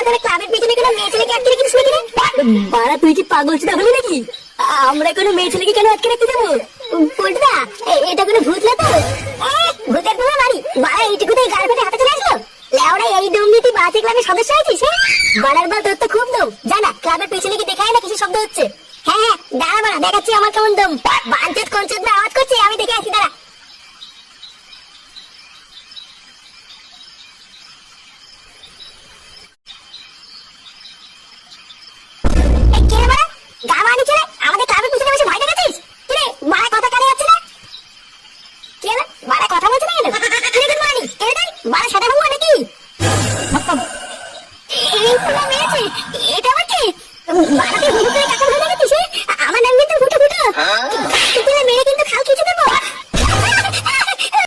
তোরা ক্লাবের পিছনে কোনো মেয়ে ছেলেকে আটকে রেখেছিস নাকি রে? বাড়া তুই কি পাগল চোদা হলি নাকি? আমরা কোনো মেয়ে ছেলেকে কেন আটকে রাখতে যাবো? পল্টুদা, এটা কোনো ভূত না তো? ভূতের পুরো বাড়ি বাড়া এইটুকুতেই গাল ফেটে হাতে চলে আসলো। লেওড়া এই দমনি তুই বাজে ক্লাবের সদস্য হয়েছিস? বাড়ার বল তোর তো খুব দম। জানা ক্লাবের পিছনে কি দেখায় না কিছু শব্দ হচ্ছে? হ্যাঁ দাঁড়া বাড়া দেখাচ্ছি আমার কেমন দম। বাঞ্চত কোনচত না আওয়াজ করছে, আমি দেখে আসি দাঁড়া। আমাদের ক্লাবের পিছনে বসে ভয় দেখাচ্ছিস? কিরে মারা কথা কানে যাচ্ছে না? কি হলো মারা কথা বলছে না কেন? কিরে তুই মারানি কে রে? মারা সাদা হুয়া নাকি? এই ফুলা মেরেছে, এটা আবার কি? মারা তুই হুড় করে